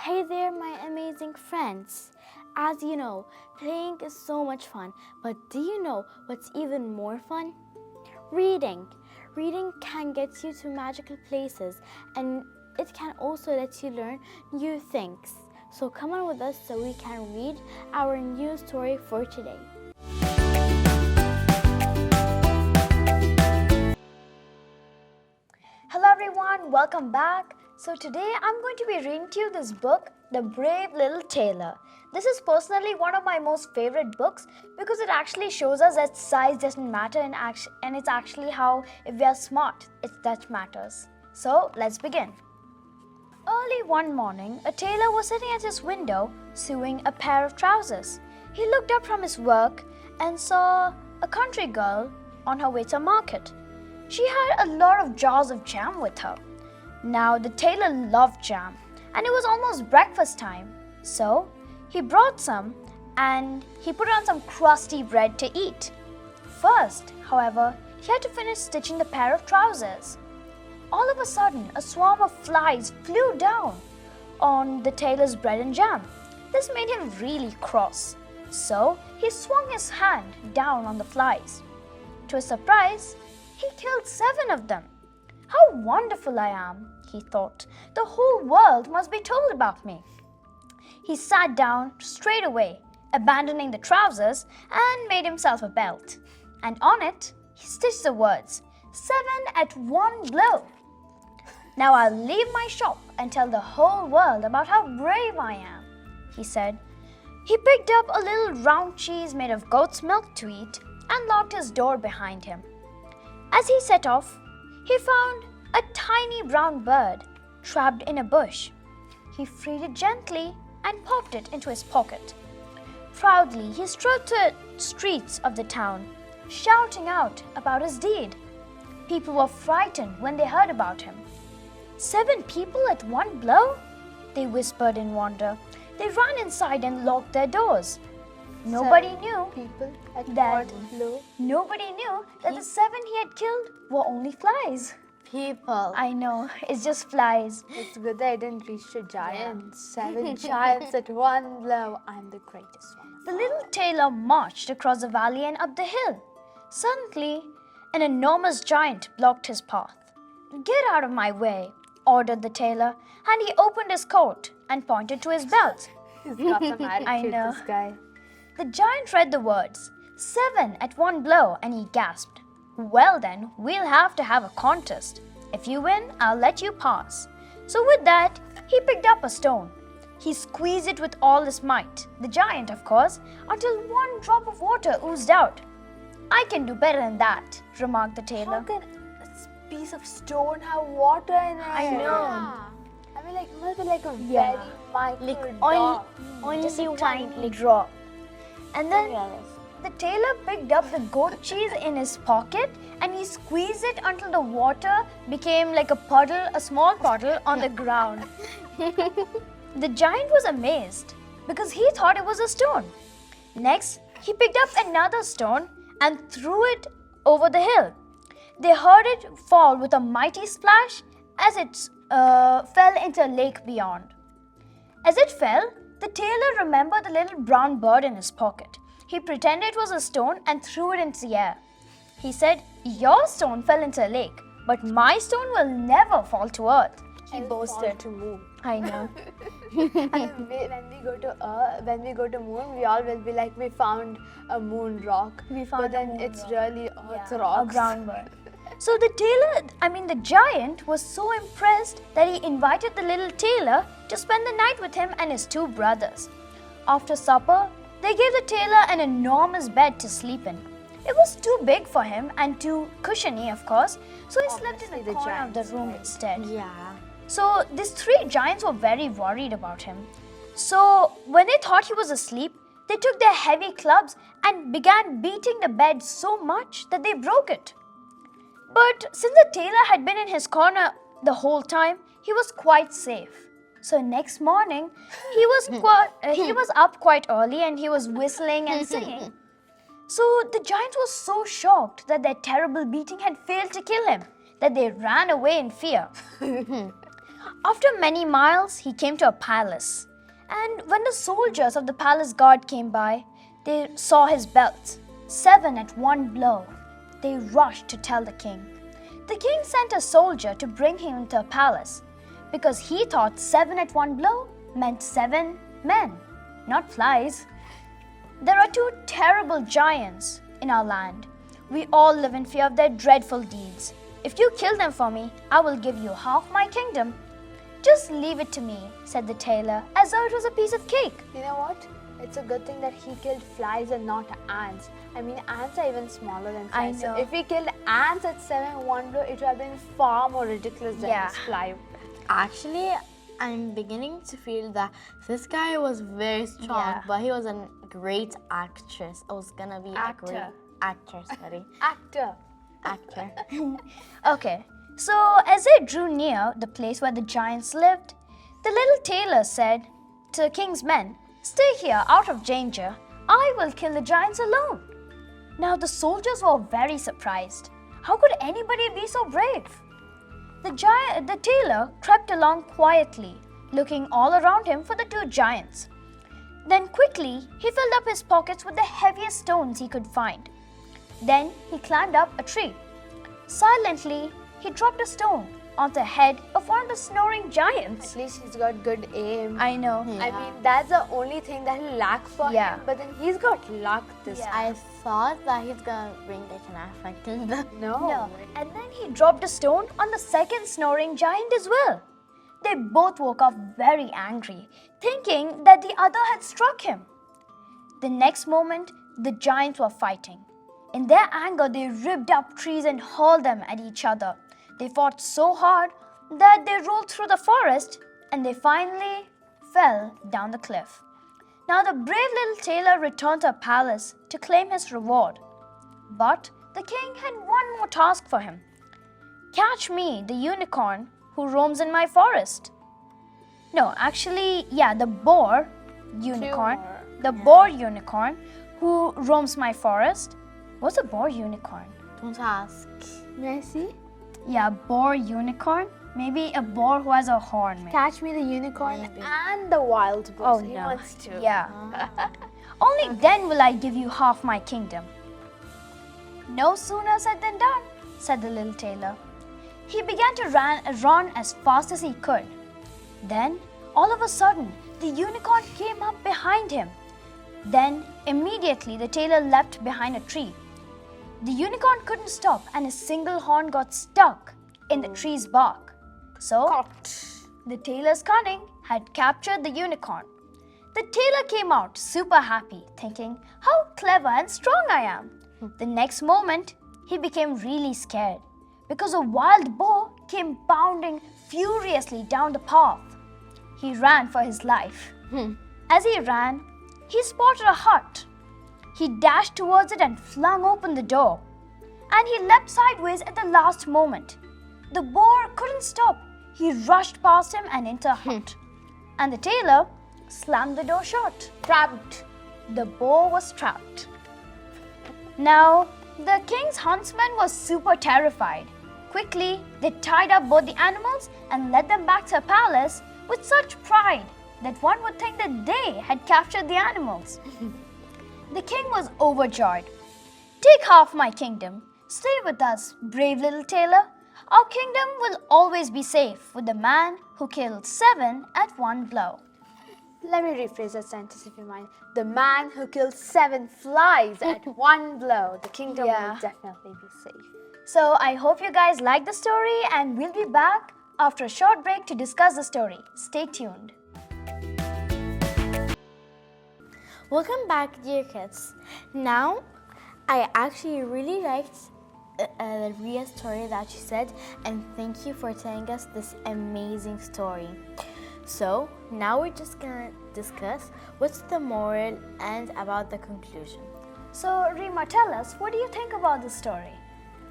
Hey there, my amazing friends. As you know, playing is so much fun, but do you know what's even more fun? Reading. Reading can get you to magical places and it can also let you learn new things. So come on with us so we can read our new story for today. Hello everyone, welcome back. So today I'm going to be reading to you this book, The Brave Little Tailor. This is personally one of my most favorite books because it actually shows us that size doesn't matter and it's actually how if we are smart, it's that matters. So let's begin. Early one morning, a tailor was sitting at his window sewing a pair of trousers. He looked up from his work and saw a country girl on her way to market. She had a lot of jars of jam with her. Now the tailor loved jam and it was almost breakfast time. So he brought some and he put on some crusty bread to eat. First, however, he had to finish stitching the pair of trousers. All of a sudden, a swarm of flies flew down on the tailor's bread and jam. This made him really cross. So he swung his hand down on the flies. To his surprise, he killed 7 of them. How wonderful I am, he thought. The whole world must be told about me. He sat down straight away, abandoning the trousers, and made himself a belt. And on it, he stitched the words, 7 at one blow. Now I'll leave my shop and tell the whole world about how brave I am, he said. He picked up a little round cheese made of goat's milk to eat and locked his door behind him. As he set off, he found a tiny brown bird trapped in a bush. He freed it gently and popped it into his pocket. Proudly, he strode to the streets of the town, shouting out about his deed. People were frightened when they heard about him. 7 people at one blow? They whispered in wonder. They ran inside and locked their doors. Nobody knew that the 7 he had killed were only flies. People. I know, it's just flies. It's good that I didn't reach the giants. 7 giants at one blow. I'm the greatest one. The little tailor marched across the valley and up the hill. Suddenly, an enormous giant blocked his path. Get out of my way, ordered the tailor, and he opened his coat and pointed to his belt. He's got some attitude, I know. this guy. The giant read the words, 7 at one blow, and he gasped. Well then, we'll have to have a contest. If you win, I'll let you pass. So with that, he picked up a stone. He squeezed it with all his might, the giant of course, until 1 drop of water oozed out. I can do better than that, remarked the tailor. How can a piece of stone have water in it? I know. Yeah. I mean, it must be like a very micro drop. Only a tiny drop. And then the tailor picked up the goat cheese in his pocket and he squeezed it until the water became like a puddle, a small puddle on the ground. The giant was amazed because he thought it was a stone. Next, he picked up another stone and threw it over the hill. They heard it fall with a mighty splash as it fell into a lake beyond. As it fell, the tailor remembered the little brown bird in his pocket. He pretended it was a stone and threw it into the air. He said, "Your stone fell into a lake, but my stone will never fall to earth." He boasted to moon. I know. And when we go to moon, we all will be like, we found a moon rock. But then it's really Earth's rocks. A brown bird. So the giant was so impressed that he invited the little tailor to spend the night with him and his 2 brothers. After supper, they gave the tailor an enormous bed to sleep in. It was too big for him and too cushiony, of course, so he slept in the corner of the room instead. Yeah. So these 3 giants were very worried about him. So when they thought he was asleep, they took their heavy clubs and began beating the bed so much that they broke it. But since the tailor had been in his corner the whole time, he was quite safe. So next morning, he was up quite early and he was whistling and singing. So the giant was so shocked that their terrible beating had failed to kill him that they ran away in fear. After many miles, he came to a palace. And when the soldiers of the palace guard came by, they saw his belt, 7 at one blow. They rushed to tell the king. The king sent a soldier to bring him into a palace because he thought 7 at one blow meant 7 men, not flies. There are 2 terrible giants in our land. We all live in fear of their dreadful deeds. If you kill them for me, I will give you half my kingdom. Just leave it to me, said the tailor, as though it was a piece of cake. You know what? It's a good thing that he killed flies and not ants. I mean, ants are even smaller than flies. I know. So if he killed ants at 7 in one blow, it would have been far more ridiculous than Yeah. this fly. Actually, I'm beginning to feel that this guy was very strong, Yeah. but he was a great actress. I was gonna be a great actor, sorry. Actor. Actor. Okay, so as they drew near the place where the giants lived, the little tailor said to the king's men, "Stay here out of danger. I will kill the giants alone." Now the soldiers were very surprised. How could anybody be so brave? The tailor crept along quietly, looking all around him for the 2 giants. Then quickly he filled up his pockets with the heaviest stones he could find. Then he climbed up a tree. Silently, he dropped a stone on the head of one of the snoring giants. At least he's got good aim. I know. I mean, that's the only thing that he'll lack for Yeah. him. But then he's got luck this Yeah. time. I thought that he's gonna bring like an effect in the No. No. And then he dropped a stone on the second snoring giant as well. They both woke up very angry, thinking that the other had struck him. The next moment, the giants were fighting. In their anger, they ripped up trees and hurled them at each other. They fought so hard that they rolled through the forest and they finally fell down the cliff. Now the brave little tailor returned to the palace to claim his reward. But the king had one more task for him. Catch me, the unicorn who roams in my forest. No, actually, yeah, the boar unicorn. more. The boar unicorn who roams my forest. What's a boar unicorn? Don't ask. May I see? Yeah, boar unicorn. Maybe a boar who has a horn. Maybe. Catch me the unicorn Maybe. and the wild boar. Oh, He no. wants to. Yeah. Only then will I give you half my kingdom. No sooner said than done, said the little tailor. He began to run as fast as he could. Then, all of a sudden, the unicorn came up behind him. Then, immediately, the tailor leapt behind a tree. The unicorn couldn't stop, and his single horn got stuck in the tree's bark. So, the tailor's cunning had captured the unicorn. The tailor came out super happy, thinking, "How clever and strong I am." The next moment, he became really scared because a wild boar came bounding furiously down the path. He ran for his life. As he ran, he spotted a hut. He dashed towards it and flung open the door. And he leapt sideways at the last moment. The boar couldn't stop. He rushed past him and into the hut. And the tailor slammed the door shut. Trapped. The boar was trapped. Now, the king's huntsman was super terrified. Quickly, they tied up both the animals and led them back to the palace with such pride that one would think that they had captured the animals. The king was overjoyed. "Take half my kingdom. Stay with us, brave little tailor. Our kingdom will always be safe with the man who killed 7 at one blow." Let me rephrase that sentence if you mind. The man who killed 7 flies at one blow. The kingdom Yeah. will definitely be safe. So I hope you guys like the story, and we'll be back after a short break to discuss the story. Stay tuned. Welcome back, dear kids. Now, I actually really liked Ria's story that she said, and thank you for telling us this amazing story. So, now we're just gonna discuss what's the moral and about the conclusion. So Rima, tell us, what do you think about the story?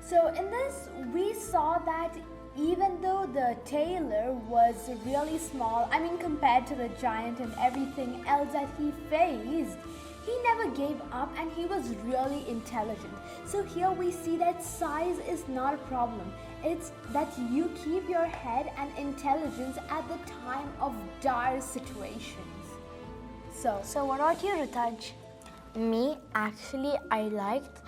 So in this, we saw that even though the tailor was really small, I mean compared to the giant and everything else that he faced, He never gave up and he was really intelligent. So here we see that size is not a problem. It's that you keep your head and intelligence at the time of dire situations. So what about you, Ritaj? Me, actually, I liked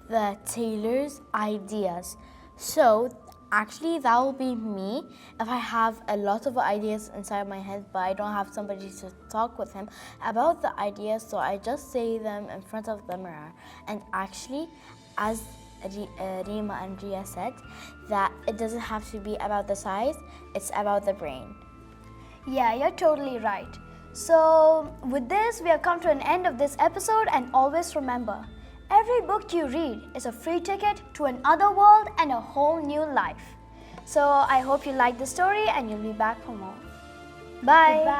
the tailor's ideas. So, actually, that will be me if I have a lot of ideas inside my head, but I don't have somebody to talk with him about the ideas, so I just say them in front of the mirror. And actually, as Rima and Ria said, that it doesn't have to be about the size, it's about the brain. Yeah, you're totally right. So, with this, we have come to an end of this episode, and always remember, every book you read is a free ticket to another world and a whole new life. So, I hope you liked the story and you'll be back for more. Bye. Goodbye.